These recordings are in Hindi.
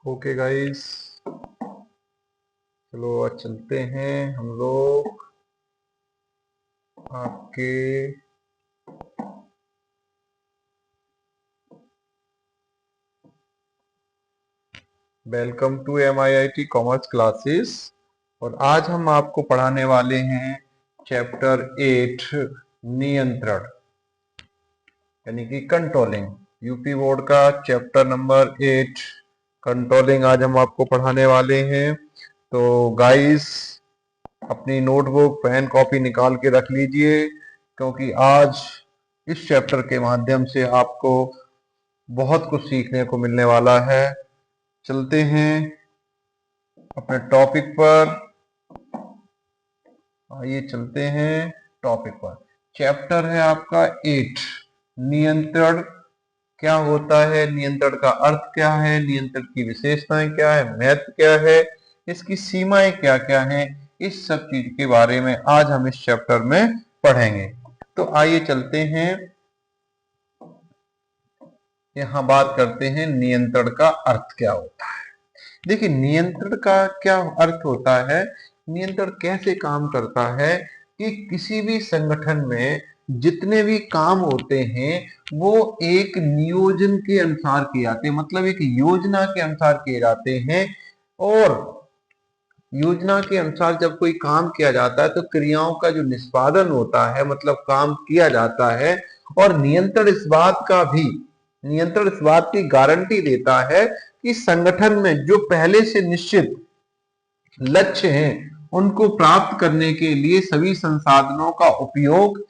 ओके गाइस, चलो आज चलते हैं हम लोग आपके welcome to MIIT commerce classes. और आज हम आपको पढ़ाने वाले हैं चैप्टर 8 नियंत्रण यानी कि कंट्रोलिंग। यूपी बोर्ड का चैप्टर नंबर 8 कंट्रोलिंग आज हम आपको पढ़ाने वाले हैं। तो गाइस, अपनी नोटबुक पेन कॉपी निकाल के रख लीजिए, क्योंकि आज इस चैप्टर के माध्यम से आपको बहुत कुछ सीखने को मिलने वाला है। चलते हैं अपने टॉपिक पर। आइए चलते हैं टॉपिक पर। चैप्टर है आपका 8 नियंत्रण। क्या होता है, नियंत्रण का अर्थ क्या है, नियंत्रण की विशेषताएं क्या है, महत्व क्या है, इसकी सीमाएं क्या क्या हैं, इस सब चीज के बारे में आज हम इस चैप्टर में पढ़ेंगे। तो आइए चलते हैं, यहां बात करते हैं नियंत्रण का अर्थ क्या होता है। देखिए, नियंत्रण का क्या अर्थ होता है, नियंत्रण कैसे काम करता है कि किसी भी संगठन में जितने भी काम होते हैं वो एक नियोजन के अनुसार किए जाते हैं, मतलब एक योजना के अनुसार किए जाते हैं। और योजना के अनुसार जब कोई काम किया जाता है तो क्रियाओं का जो निष्पादन होता है, मतलब काम किया जाता है। और नियंत्रण इस बात की गारंटी देता है कि संगठन में जो पहले से निश्चित लक्ष्य हैं उनको प्राप्त करने के लिए सभी संसाधनों का उपयोग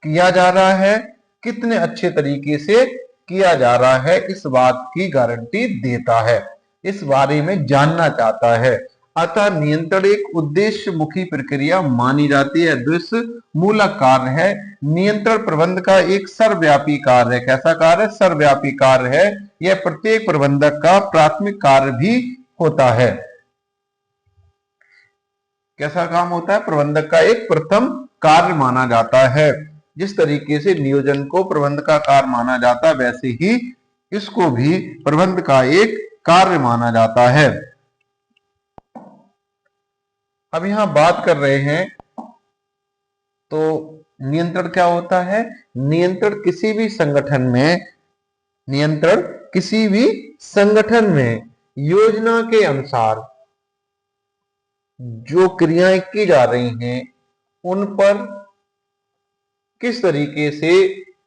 किया जा रहा है, कितने अच्छे तरीके से किया जा रहा है, इस बात की गारंटी देता है, इस बारे में जानना चाहता है। अतः नियंत्रण एक उद्देश्य मुखी प्रक्रिया मानी जाती है, दृश्य मूलक कार्य है। नियंत्रण प्रबंध का एक सर्वव्यापी कार्य है। कैसा कार्य? सर्वव्यापी कार्य है। यह प्रत्येक प्रबंधक का प्राथमिक कार्य भी होता है। कैसा काम होता है? प्रबंधक का एक प्रथम कार्य माना जाता है। जिस तरीके से नियोजन को प्रबंध का कार्य माना जाता है, वैसे ही इसको भी प्रबंध का एक कार्य माना जाता है। अब यहां बात कर रहे हैं तो नियंत्रण क्या होता है? नियंत्रण किसी भी संगठन में योजना के अनुसार जो क्रियाएं की जा रही हैं उन पर किस तरीके से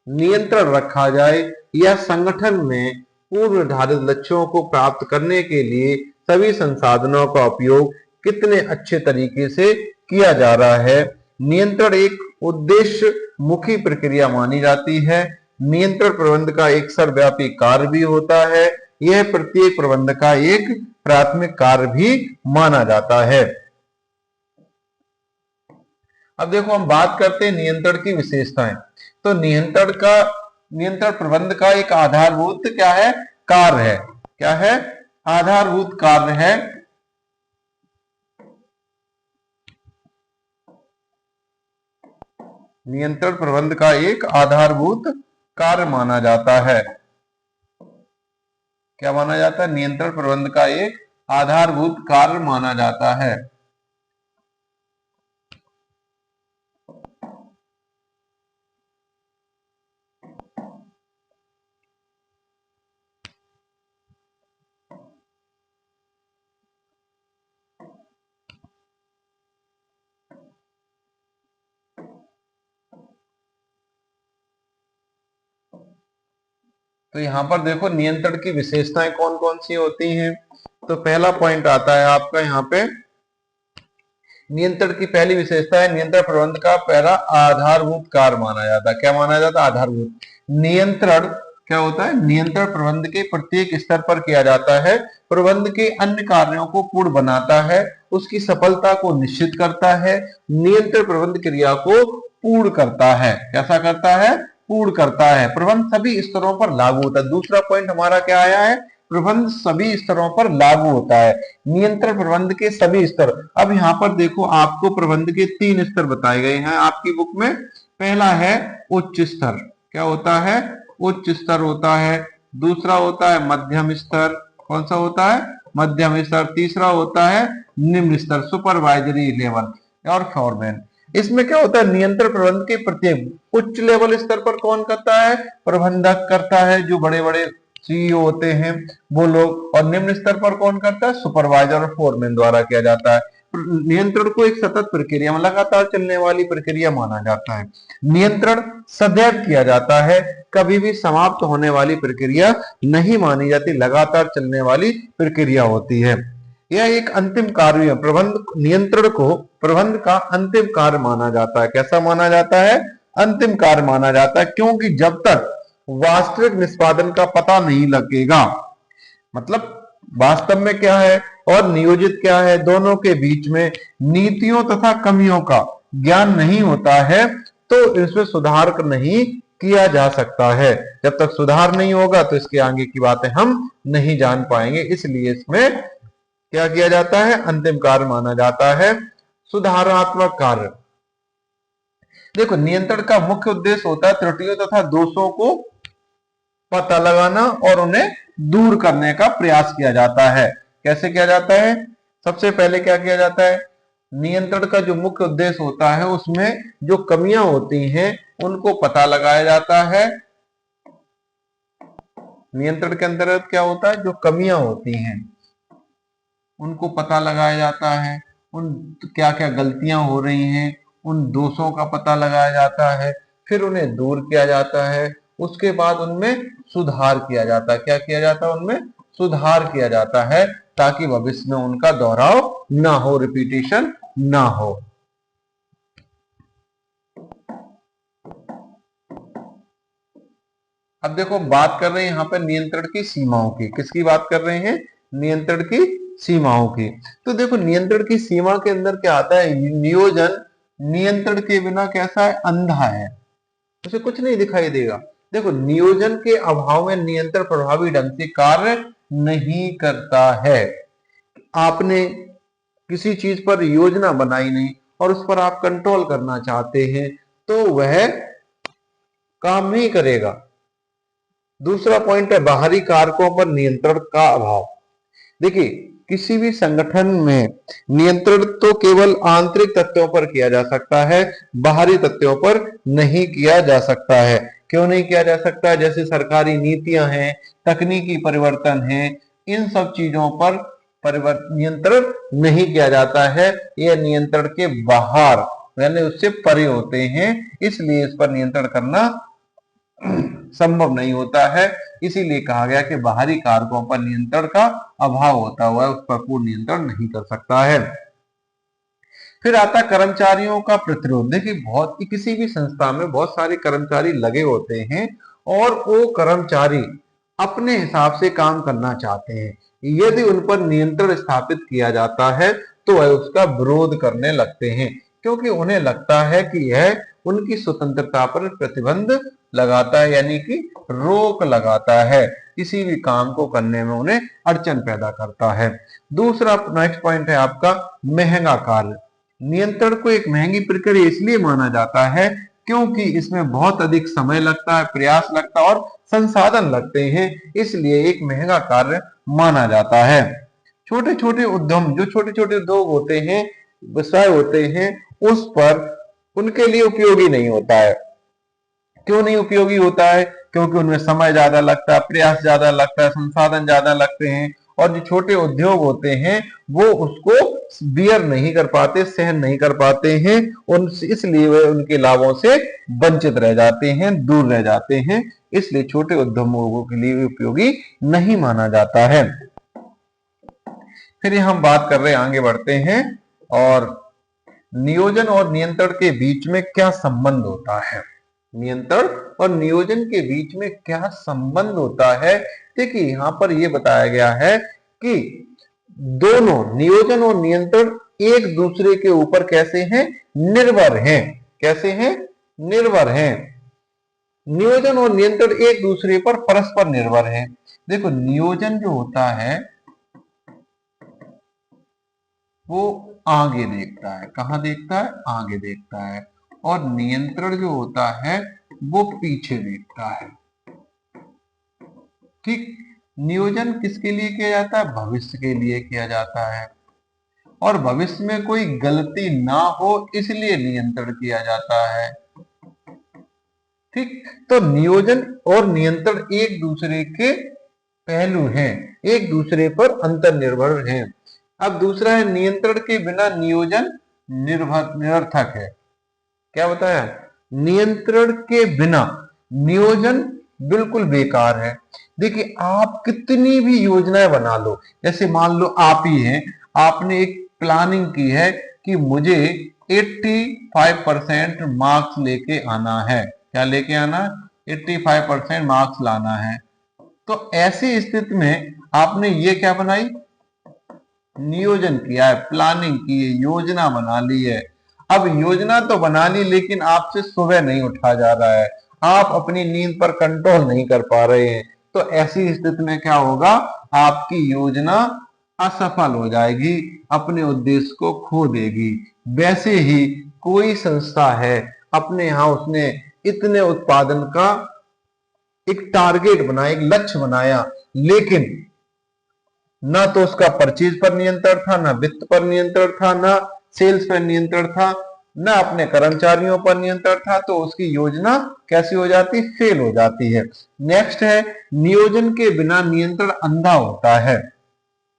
नियंत्रण रखा जाए, या संगठन में पूर्व निर्धारित लक्ष्यों को प्राप्त करने के लिए सभी संसाधनों का उपयोग कितने अच्छे तरीके से किया जा रहा है। नियंत्रण एक उद्देश्य मुखी प्रक्रिया मानी जाती है। नियंत्रण प्रबंध का एक सर्वव्यापी कार्य भी होता है। यह प्रत्येक प्रबंध का एक प्राथमिक कार्य भी माना जाता है। अब देखो, हम बात करते हैं नियंत्रण की विशेषताएं। तो नियंत्रण प्रबंध का एक आधारभूत क्या है? कार्य है। क्या है? आधारभूत कार्य है। नियंत्रण प्रबंध का एक आधारभूत कार्य माना जाता है। क्या माना जाता है? नियंत्रण प्रबंध का एक आधारभूत कार्य माना जाता है। तो यहां पर देखो, नियंत्रण की विशेषताएं कौन कौन सी होती हैं। तो पहला पॉइंट आता है आपका यहाँ पे, नियंत्रण की पहली विशेषता है नियंत्रण प्रबंध का पहला आधारभूत कार्य माना जाता है। क्या माना जाता है? आधारभूत। नियंत्रण क्या होता है? नियंत्रण प्रबंध के प्रत्येक स्तर पर किया जाता है, प्रबंध के अन्य कार्यों को पूर्ण बनाता है, उसकी सफलता को निश्चित करता है, नियंत्रण प्रबंध क्रिया को पूर्ण करता है। कैसा करता है? पूर्ण करता है। प्रबंध सभी स्तरों पर लागू होता है। दूसरा पॉइंट हमारा क्या आया है? प्रबंध सभी स्तरों पर लागू होता है। नियंत्रण प्रबंध के सभी स्तर। अब यहां पर देखो, आपको प्रबंध के 3 स्तर बताए गए हैं आपकी बुक में। पहला है उच्च स्तर। क्या होता है? उच्च स्तर होता है। दूसरा होता है मध्यम स्तर। कौन सा होता है? मध्यम स्तर, तीसरा होता है निम्न स्तर सुपरवाइजरी लेवल और फोरमैन। इसमें क्या होता है, नियंत्रण प्रबंध के प्रत्येक उच्च लेवल स्तर पर कौन करता है, प्रबंधक करता है, जो बड़े बड़े सीईओ होते हैं वो लोग, और निम्न स्तर पर कौन करता है, सुपरवाइजर और फोरमैन द्वारा किया जाता है। नियंत्रण को एक सतत प्रक्रिया में लगातार चलने वाली प्रक्रिया माना जाता है। नियंत्रण सदैव किया जाता है, कभी भी समाप्त होने वाली प्रक्रिया नहीं मानी जाती, लगातार चलने वाली प्रक्रिया होती है। यह एक अंतिम कार्य प्रबंध नियंत्रण को प्रबंध का अंतिम कार्य माना जाता है। कैसा माना जाता है, अंतिम कार्य माना जाता है, क्योंकि जब तक वास्तविक निष्पादन का पता नहीं लगेगा, मतलब वास्तव में क्या है और नियोजित क्या है, दोनों के बीच में नीतियों तथा कमियों का ज्ञान नहीं होता है तो इसमें सुधार नहीं किया जा सकता है। जब तक सुधार नहीं होगा तो इसके आगे की बातें हम नहीं जान पाएंगे, इसलिए इसमें क्या किया जाता है, अंतिम कार्य माना जाता है। सुधारात्मक कार्य, देखो नियंत्रण का मुख्य उद्देश्य होता है त्रुटियों तथा दोषों को पता लगाना और उन्हें दूर करने का प्रयास किया जाता है। कैसे किया जाता है, सबसे पहले क्या किया जाता है, नियंत्रण का जो मुख्य उद्देश्य होता है उसमें जो कमियां होती हैं उनको पता लगाया जाता है। नियंत्रण के अंतर्गत क्या होता है, जो कमियां होती हैं उनको पता लगाया जाता है, उन क्या क्या गलतियां हो रही हैं उन दोषों का पता लगाया जाता है, फिर उन्हें दूर किया जाता है, उसके बाद उनमें सुधार किया जाता है। क्या किया जाता है, उनमें सुधार किया जाता है ताकि भविष्य में उनका दोहराव ना हो, रिपीटेशन ना हो। अब देखो बात कर रहे हैं यहाँ पर नियंत्रण की सीमाओं की, किसकी बात कर रहे हैं, नियंत्रण की सीमाओं की। तो देखो नियंत्रण की सीमा के अंदर क्या आता है, नियोजन नियंत्रण के बिना कैसा है, अंधा है, उसे कुछ नहीं दिखाई देगा। देखो नियोजन के अभाव में नियंत्रण प्रभावी ढंग से कार्य नहीं करता है। आपने किसी चीज पर योजना बनाई नहीं और उस पर आप कंट्रोल करना चाहते हैं तो वह काम नहीं करेगा। दूसरा पॉइंट है बाहरी कारकों पर नियंत्रण का अभाव। देखिए किसी भी संगठन में नियंत्रण तो केवल आंतरिक तथ्यों पर किया जा सकता है, बाहरी तथ्यों पर नहीं किया जा सकता है। क्यों नहीं किया जा सकता है, जैसे सरकारी नीतियां हैं, तकनीकी परिवर्तन है, इन सब चीजों पर नियंत्रण नहीं किया जाता है, यह नियंत्रण के बाहर यानी उससे परे होते हैं, इसलिए इस पर नियंत्रण करना संभव नहीं होता है। इसीलिए कहा गया कि बाहरी कारकों पर नियंत्रण का अभाव होता हुआ उस पर पूर्ण नियंत्रण नहीं कर सकता है। फिर आता कर्मचारियों का प्रतिरोध। देखिए बहुत किसी भी संस्था में बहुत सारे कर्मचारी लगे होते हैं और वो कर्मचारी अपने हिसाब से काम करना चाहते हैं, यदि उन पर नियंत्रण स्थापित किया जाता है तो वह उसका विरोध करने लगते हैं, क्योंकि उन्हें लगता है कि यह उनकी स्वतंत्रता पर प्रतिबंध लगाता है, यानी कि रोक लगाता है, किसी भी काम को करने में उन्हें अड़चन पैदा करता है। दूसरा नेक्स्ट पॉइंट है आपका महंगा कार्य। नियंत्रण को एक महंगी प्रक्रिया इसलिए माना जाता है क्योंकि इसमें बहुत अधिक समय लगता है, प्रयास लगता है और संसाधन लगते हैं, इसलिए एक महंगा कार्य माना जाता है। छोटे छोटे उद्यम, जो छोटे छोटे उद्योग होते हैं, व्यवसाय होते हैं, उस पर उनके लिए उपयोगी नहीं होता है। क्यों नहीं उपयोगी होता है, क्योंकि उनमें समय ज्यादा लगता है, प्रयास ज्यादा लगता है, संसाधन ज्यादा लगते हैं, और जो छोटे उद्योग होते हैं वो उसको बियर नहीं कर पाते, सहन नहीं कर पाते हैं, उन इसलिए वे उनके लाभों से वंचित रह जाते हैं, दूर रह जाते हैं, इसलिए छोटे उद्योगों के लिए उपयोगी नहीं माना जाता है। फिर हम बात कर रहे हैं, आगे बढ़ते हैं, और नियोजन और नियंत्रण के बीच में क्या संबंध होता है, नियंत्रण और नियोजन के बीच में क्या संबंध होता है। देखिए यहां पर यह बताया गया है कि दोनों नियोजन और नियंत्रण एक दूसरे के ऊपर कैसे हैं, निर्भर हैं। कैसे हैं, निर्भर हैं। नियोजन और नियंत्रण एक दूसरे पर परस्पर निर्भर हैं। देखो नियोजन जो होता है वो आगे देखता है, कहां देखता है, आगे देखता है, और नियंत्रण जो होता है वो पीछे देखता है। ठीक, नियोजन किसके लिए किया जाता है? भविष्य के लिए किया जाता है, और भविष्य में कोई गलती ना हो इसलिए नियंत्रण किया जाता है। ठीक, तो नियोजन और नियंत्रण एक दूसरे के पहलू हैं, एक दूसरे पर अंतर निर्भर हैं। अब दूसरा है नियंत्रण के बिना नियोजन निरर्थक है। क्या बताया? नियंत्रण के बिना नियोजन बिल्कुल बेकार है। देखिए, आप कितनी भी योजनाएं बना लो, जैसे मान लो आप ही हैं, आपने एक प्लानिंग की है कि मुझे 85% मार्क्स लेके आना है। क्या लेके आना? 85% मार्क्स लाना है। तो ऐसी स्थिति में आपने ये क्या बनाई? नियोजन किया है, प्लानिंग की है, योजना बना ली है। अब योजना तो बना ली, लेकिन आपसे सुबह नहीं उठा जा रहा है, आप अपनी नींद पर कंट्रोल नहीं कर पा रहे हैं, तो ऐसी स्थिति में क्या होगा? आपकी योजना असफल हो जाएगी, अपने उद्देश्य को खो देगी। वैसे ही कोई संस्था है, अपने यहां उसने इतने उत्पादन का एक टारगेट बनाया, एक लक्ष्य बनाया, लेकिन ना तो उसका परचेज पर नियंत्रण था, ना वित्त पर नियंत्रण था, ना सेल्स पर नियंत्रण था, ना अपने कर्मचारियों पर नियंत्रण था, तो उसकी योजना कैसी हो जाती? फेल हो जाती है। नेक्स्ट है नियोजन के बिना नियंत्रण अंधा होता है।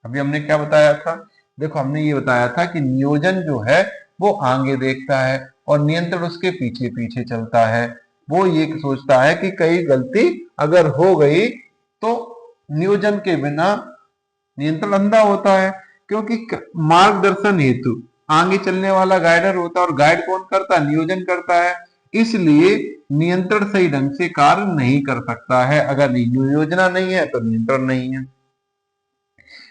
अभी हमने क्या बताया था? देखो, हमने ये बताया था कि नियोजन जो है वो आगे देखता है और नियंत्रण उसके पीछे पीछे चलता है। वो ये सोचता है कि कहीं गलती अगर हो गई तो नियोजन के बिना नियंत्रण अंधा होता है, क्योंकि मार्गदर्शन हेतु आगे चलने वाला गाइडर होता है, और गाइड कौन करता है? नियोजन करता है। इसलिए नियंत्रण सही ढंग से कार्य नहीं कर सकता है। अगर योजना नहीं है तो नियंत्रण नहीं है।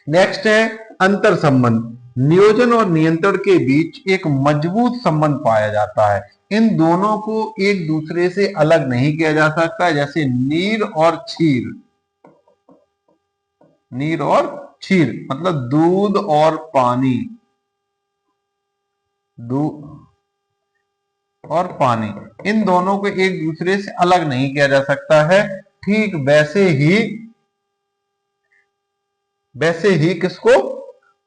नेक्स्ट है अंतर संबंध। नियोजन और नियंत्रण के बीच एक मजबूत संबंध पाया जाता है। इन दोनों को एक दूसरे से अलग नहीं किया जा सकता, जैसे नीर और क्षीर। नीर और क्षीर मतलब दूध और पानी, दूध और पानी, इन दोनों को एक दूसरे से अलग नहीं किया जा सकता है। ठीक वैसे ही किसको?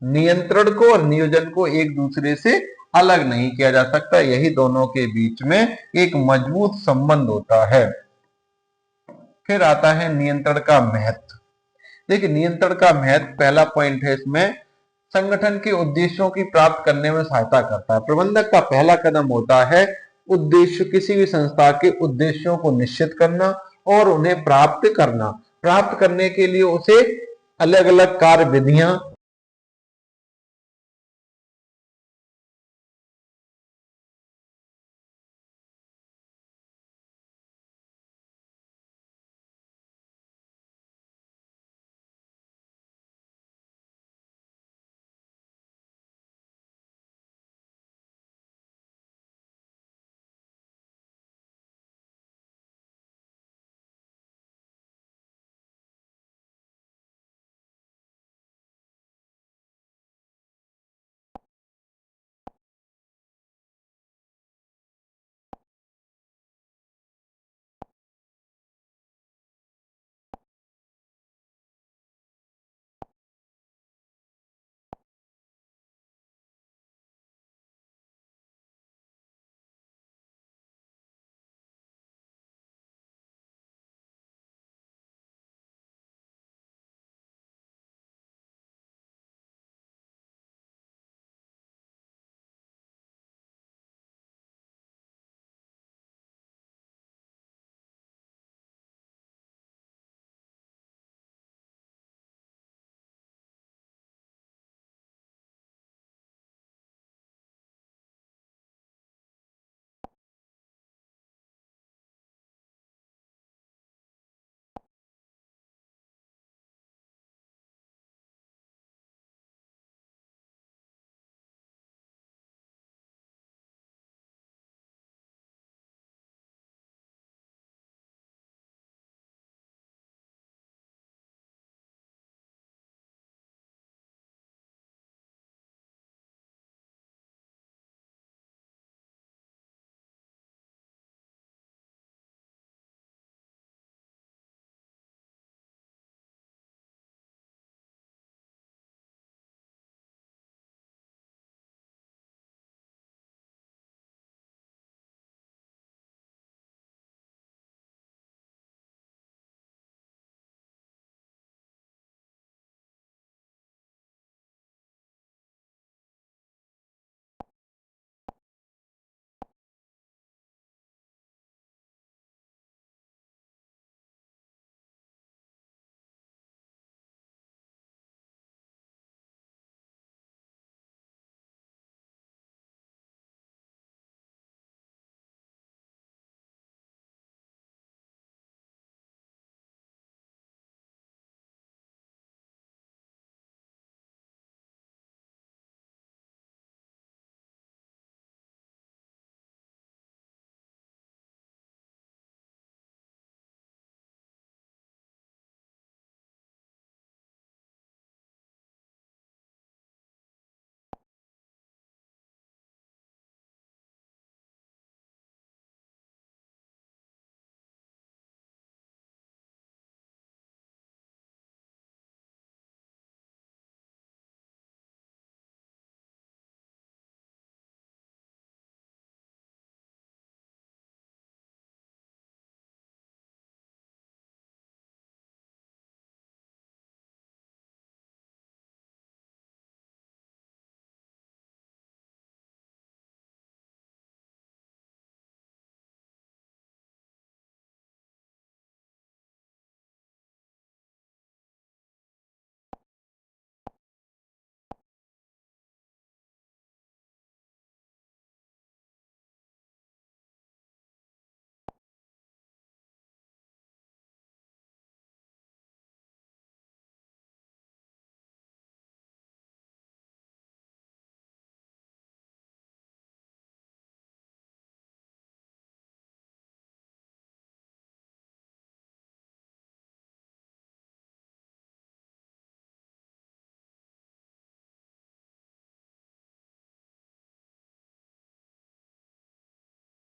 नियंत्रण को और नियोजन को एक दूसरे से अलग नहीं किया जा सकता। यही दोनों के बीच में एक मजबूत संबंध होता है। फिर आता है नियंत्रण का महत्व। देखिए, नियंत्रण का महत्व, पहला पॉइंट है इसमें, संगठन के उद्देश्यों की प्राप्त करने में सहायता करता है। प्रबंधक का पहला कदम होता है उद्देश्य, किसी भी संस्था के उद्देश्यों को निश्चित करना और उन्हें प्राप्त करना। प्राप्त करने के लिए उसे अलग अलग कार्य विधियां